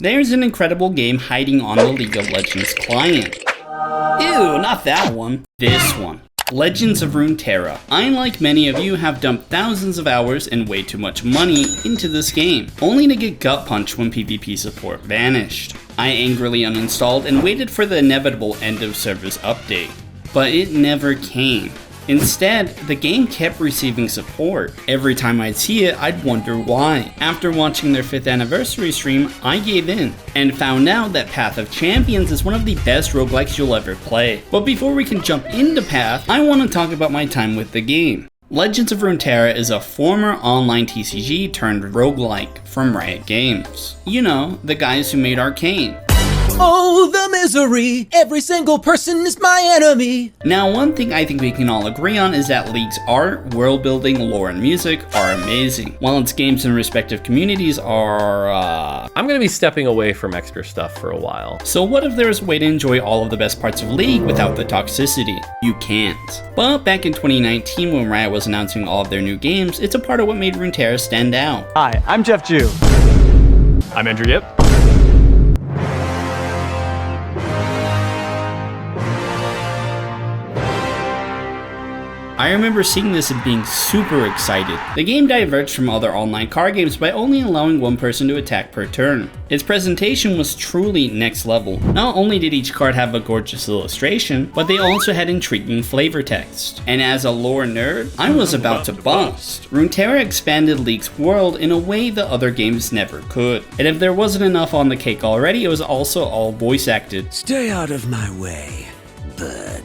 There's an incredible game hiding on the League of Legends client. Ew, not that one. This one. Legends of Runterra. I, like many of you, have dumped thousands of hours and way too much money into this game, only to get gut punched when PvP support vanished. I angrily uninstalled and waited for the inevitable end of service update, but it never came. Instead, the game kept receiving support. Every time I'd see it, I'd wonder why. After watching their 5th anniversary stream, I gave in, and found out that Path of Champions is one of the best roguelikes you'll ever play. But before we can jump into Path, I want to talk about my time with the game. Legends of Runterra is a former online TCG turned roguelike from Riot Games. You know, the guys who made Arcane. Oh, the misery! Every single person is my enemy! Now, one thing I think we can all agree on is that League's art, world building, lore, and music are amazing, while its games and respective communities are, I'm gonna be stepping away from extra stuff for a while. So what if there was a way to enjoy all of the best parts of League without the toxicity? You can't. But back in 2019, when Riot was announcing all of their new games, it's a part of what made Runterra stand out. Hi, I'm Jeff Jew. I'm Andrew Yip. I remember seeing this and being super excited. The game diverged from other online card games by only allowing one person to attack per turn. Its presentation was truly next level. Not only did each card have a gorgeous illustration, but they also had intriguing flavor text. And as a lore nerd, I was about to bust. Runterra expanded League's world in a way that other games never could. And if there wasn't enough on the cake already, it was also all voice acted. Stay out of my way, bud.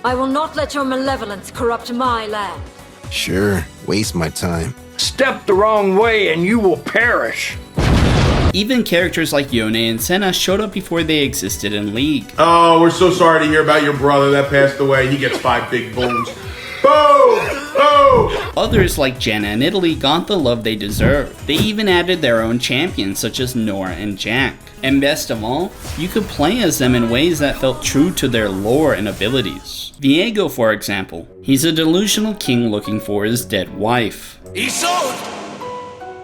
I will not let your malevolence corrupt my land. Sure, waste my time. Step the wrong way and you will perish. Even characters like Yone and Senna showed up before they existed in League. Oh, we're so sorry to hear about your brother that passed away. He gets 5 big booms. Boom! Boom! Others like Janna and Italy got the love they deserve. They even added their own champions such as Nora and Jack. And best of all, you could play as them in ways that felt true to their lore and abilities. Viego, for example. He's a delusional king looking for his dead wife.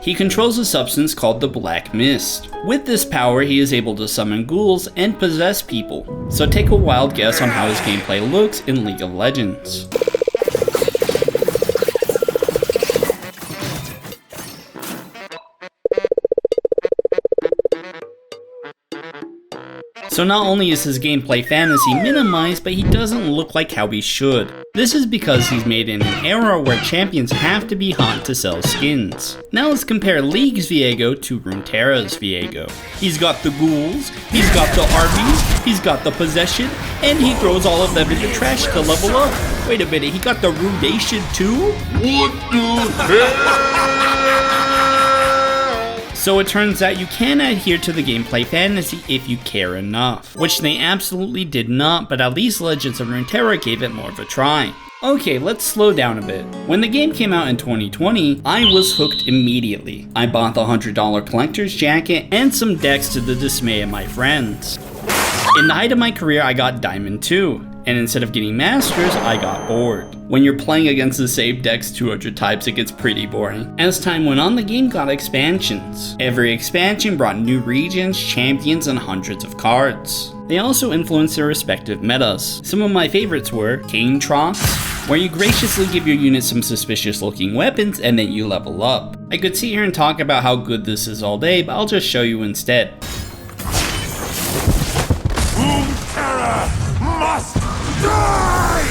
He controls a substance called the Black Mist. With this power, he is able to summon ghouls and possess people. So take a wild guess on how his gameplay looks in League of Legends. So not only is his gameplay fantasy minimized, but he doesn't look like how he should. This is because he's made in an era where champions have to be hot to sell skins. Now let's compare League's Viego to Runterra's Viego. He's got the ghouls, he's got the armies, he's got the possession, and he throws all of them in the trash to level up. Wait a minute, he got the Rudation too? What the hell? So it turns out you can adhere to the gameplay fantasy if you care enough, which they absolutely did not, but at least Legends of Runterra gave it more of a try. Okay, let's slow down a bit. When the game came out in 2020, I was hooked immediately. I bought the $100 collector's jacket and some decks to the dismay of my friends. In the height of my career, I got Diamond 2. And instead of getting Masters, I got bored. When you're playing against the same decks 200 times, it gets pretty boring. As time went on, the game got expansions. Every expansion brought new regions, champions, and hundreds of cards. They also influenced their respective metas. Some of my favorites were Cane Trots, where you graciously give your units some suspicious looking weapons and then you level up. I could sit here and talk about how good this is all day, but I'll just show you instead. Must die!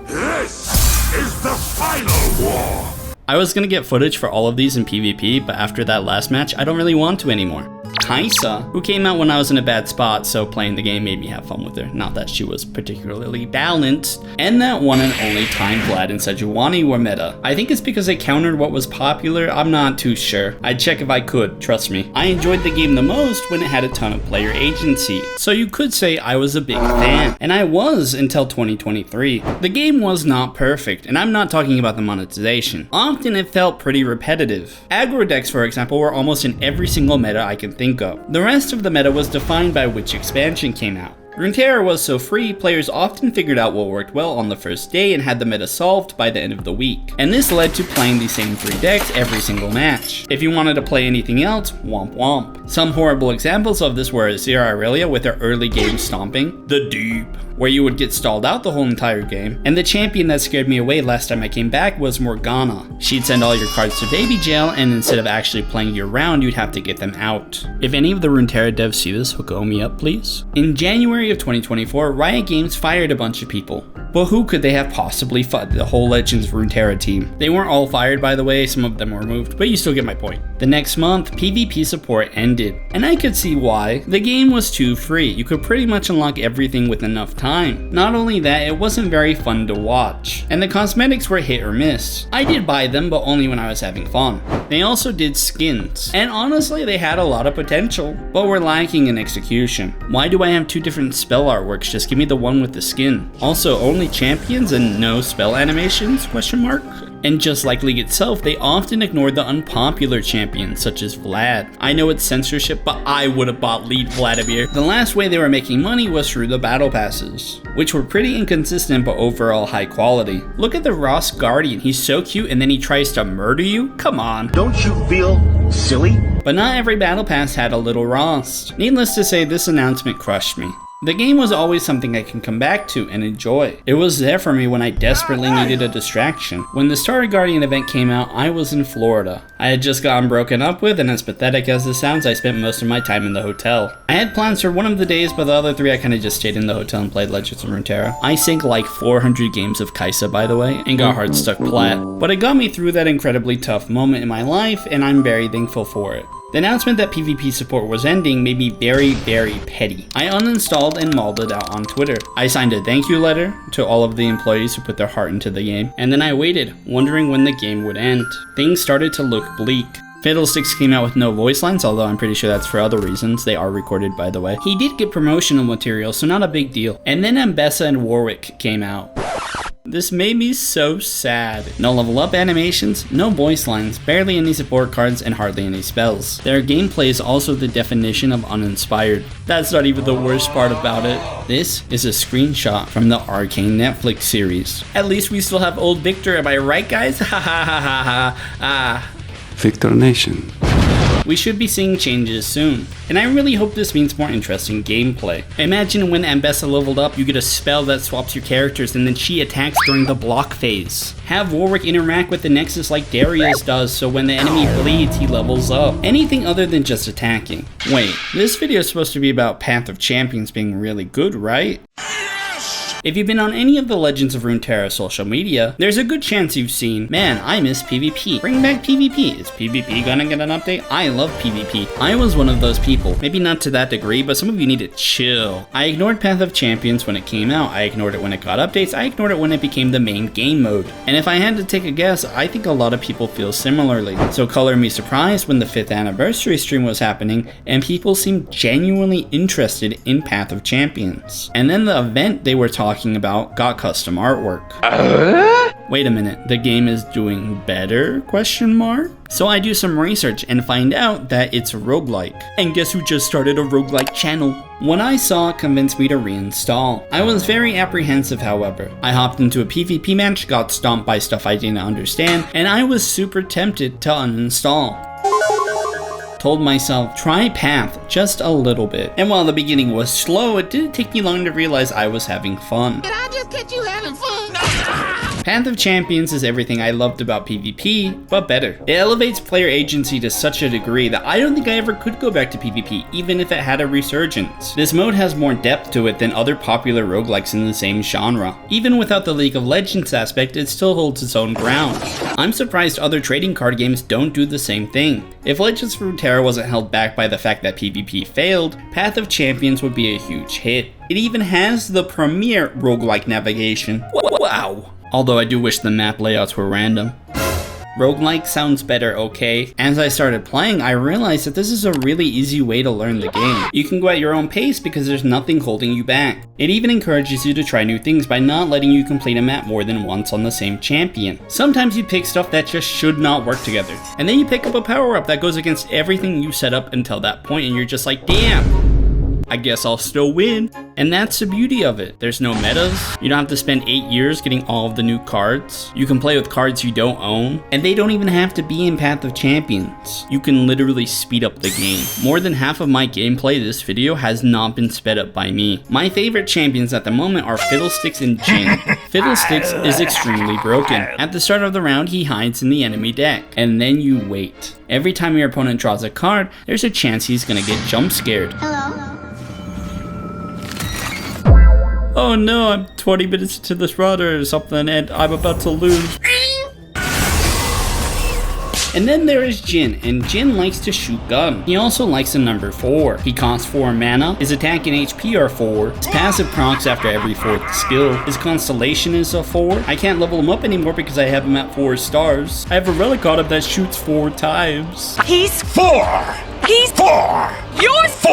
This is the final war! I was gonna get footage for all of these in PvP, but after that last match, I don't really want to anymore. Kaisa, who came out when I was in a bad spot, so playing the game made me have fun with her. Not that she was particularly balanced. And that one and only time Vlad and Sejuani were meta. I think it's because they countered what was popular, I'm not too sure. I'd check if I could, trust me. I enjoyed the game the most when it had a ton of player agency, so you could say I was a big fan. And I was until 2023. The game was not perfect, and I'm not talking about the monetization. Often it felt pretty repetitive. Aggro decks, for example, were almost in every single meta I can think of. The rest of the meta was defined by which expansion came out. Runterra was so free, players often figured out what worked well on the first day and had the meta solved by the end of the week. And this led to playing the same 3 decks every single match. If you wanted to play anything else, womp womp. Some horrible examples of this were Sierra Aurelia with their early game stomping, the Deep, where you would get stalled out the whole entire game, and the champion that scared me away last time I came back was Morgana. She'd send all your cards to baby jail, and instead of actually playing your round, you'd have to get them out. If any of the Runterra devs see this, hook me up please. In January of 2024, Riot Games fired a bunch of people. But who could they have possibly fired? The whole Legends of Runterra team. They weren't all fired, by the way, some of them were removed, but you still get my point. The next month, PvP support ended, and I could see why. The game was too free. You could pretty much unlock everything with enough time. Not only that, it wasn't very fun to watch, and the cosmetics were hit or miss. I did buy them, but only when I was having fun. They also did skins, and honestly they had a lot of potential, but were lacking in execution. Why do I have 2 different spell artworks? Just give me the one with the skin. Also, only champions and no spell animations? Question mark. And just like League itself, they often ignored the unpopular champions, such as Vlad. I know it's censorship, but I would have bought lead Vladimir. The last way they were making money was through the battle passes, which were pretty inconsistent but overall high quality. Look at the Ross Guardian, he's so cute and then he tries to murder you? Come on. Don't you feel silly? But not every battle pass had a little Ross. Needless to say, this announcement crushed me. The game was always something I can come back to and enjoy. It was there for me when I desperately needed a distraction. When the Star Guardian event came out, I was in Florida. I had just gotten broken up with, and as pathetic as this sounds, I spent most of my time in the hotel. I had plans for one of the days, but the other 3 I kinda just stayed in the hotel and played Legends of Runterra. I sank like 400 games of Kaisa, by the way, and got hard stuck plat. But it got me through that incredibly tough moment in my life, and I'm very thankful for it. The announcement that PvP support was ending made me very, very petty. I uninstalled and mauled it out on Twitter. I signed a thank you letter to all of the employees who put their heart into the game, and then I waited, wondering when the game would end. Things started to look bleak. Fiddlesticks came out with no voice lines, although I'm pretty sure that's for other reasons. They are recorded, by the way. He did get promotional material, so not a big deal. And then Ambessa and Warwick came out. This made me so sad. No level up animations, no voice lines, barely any support cards, and hardly any spells. Their gameplay is also the definition of uninspired. That's not even the worst part about it. This is a screenshot from the Arcane Netflix series. At least we still have old Victor, am I right guys? Ha ha ha ha ha. Ah. Victor Nation. We should be seeing changes soon, and I really hope this means more interesting gameplay. Imagine when Ambessa leveled up, you get a spell that swaps your characters and then she attacks during the block phase. Have Warwick interact with the Nexus like Darius does, so when the enemy bleeds, he levels up. Anything other than just attacking. Wait, this video is supposed to be about Path of Champions being really good, right? If you've been on any of the Legends of Runterra social media, there's a good chance you've seen, man, I miss PvP. Bring back PvP. Is PvP gonna get an update? I love PvP. I was one of those people. Maybe not to that degree, but some of you need to chill. I ignored Path of Champions when it came out. I ignored it when it got updates. I ignored it when it became the main game mode. And if I had to take a guess, I think a lot of people feel similarly. So color me surprised when the 5th anniversary stream was happening and people seemed genuinely interested in Path of Champions. And then the event they were talking about got custom artwork. Wait a minute, the game is doing better? Question mark? So I do some research and find out that it's roguelike. And guess who just started a roguelike channel? What I saw convinced me to reinstall. I was very apprehensive, however. I hopped into a PvP match, got stomped by stuff I didn't understand, and I was super tempted to uninstall. Told myself, try Path just a little bit. And while the beginning was slow, it didn't take me long to realize I was having fun. Did I just catch you having fun? Path of Champions is everything I loved about PvP, but better. It elevates player agency to such a degree that I don't think I ever could go back to PvP, even if it had a resurgence. This mode has more depth to it than other popular roguelikes in the same genre. Even without the League of Legends aspect, it still holds its own ground. I'm surprised other trading card games don't do the same thing. If Legends of Runterra wasn't held back by the fact that PvP failed, Path of Champions would be a huge hit. It even has the premier roguelike navigation. Wow! Although I do wish the map layouts were random. Roguelike sounds better, okay? As I started playing, I realized that this is a really easy way to learn the game. You can go at your own pace because there's nothing holding you back. It even encourages you to try new things by not letting you complete a map more than once on the same champion. Sometimes you pick stuff that just should not work together, and then you pick up a power-up that goes against everything you set up until that point and you're just like, damn! I guess I'll still win. And that's the beauty of it. There's no metas. You don't have to spend 8 years getting all of the new cards. You can play with cards you don't own. And they don't even have to be in Path of Champions. You can literally speed up the game. More than half of my gameplay this video has not been sped up by me. My favorite champions at the moment are Fiddlesticks and Jin. Fiddlesticks is extremely broken. At the start of the round, he hides in the enemy deck. And then you wait. Every time your opponent draws a card, there's a chance he's gonna get jump scared. Oh no, I'm 20 minutes into this run or something and I'm about to lose. And then there is Jin, and Jin likes to shoot gun. He also likes the number 4. He costs 4 mana, his attack and HP are 4, his passive procs after every 4th skill, his constellation is a 4. I can't level him up anymore because I have him at 4 stars. I have a relic on him that shoots 4 times. He's 4! He's 4! You're 4!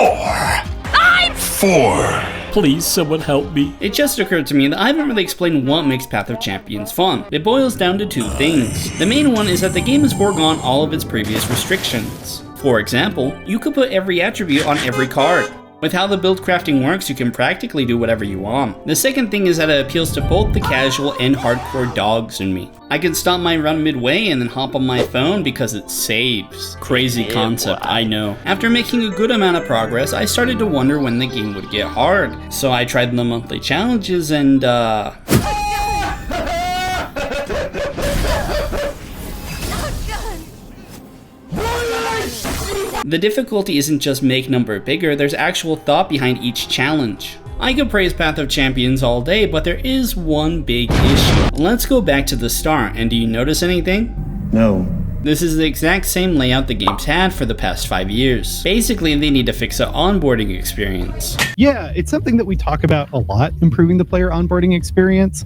I'm 4! Please, someone help me. It just occurred to me that I haven't really explained what makes Path of Champions fun. It boils down to 2 things. The main one is that the game has foregone all of its previous restrictions. For example, you could put every attribute on every card. With how the build crafting works, you can practically do whatever you want. The second thing is that it appeals to both the casual and hardcore dogs in me. I can stop my run midway and then hop on my phone because it saves. Crazy concept, I know. After making a good amount of progress, I started to wonder when the game would get hard. So I tried the monthly challenges and the difficulty isn't just make number bigger, there's actual thought behind each challenge. I could praise Path of Champions all day, but there is one big issue. Let's go back to the start, and do you notice anything? No. This is the exact same layout the game's had for the past 5 years. Basically, they need to fix the onboarding experience. Yeah, it's something that we talk about a lot, improving the player onboarding experience,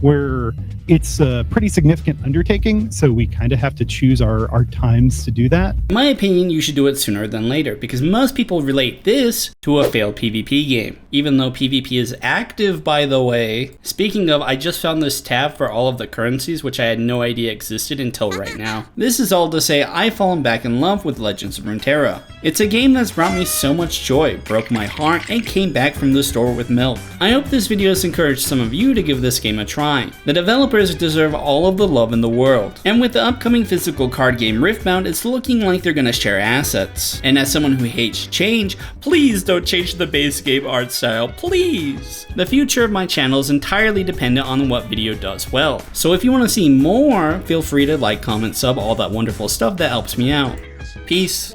where it's a pretty significant undertaking, so we kind of have to choose our times to do that. In my opinion, you should do it sooner than later, because most people relate this to a failed PvP game. Even though PvP is active, by the way. Speaking of, I just found this tab for all of the currencies, which I had no idea existed until right now. This is all to say I've fallen back in love with Legends of Runterra. It's a game that's brought me so much joy, broke my heart, and came back from the store with milk. I hope this video has encouraged some of you to give this game a try. The developers deserve all of the love in the world. And with the upcoming physical card game Riftbound, it's looking like they're gonna share assets. And as someone who hates change, please don't change the base game art style, please! The future of my channel is entirely dependent on what video does well. So if you want to see more, feel free to like, comment, sub, all that wonderful stuff that helps me out. Peace.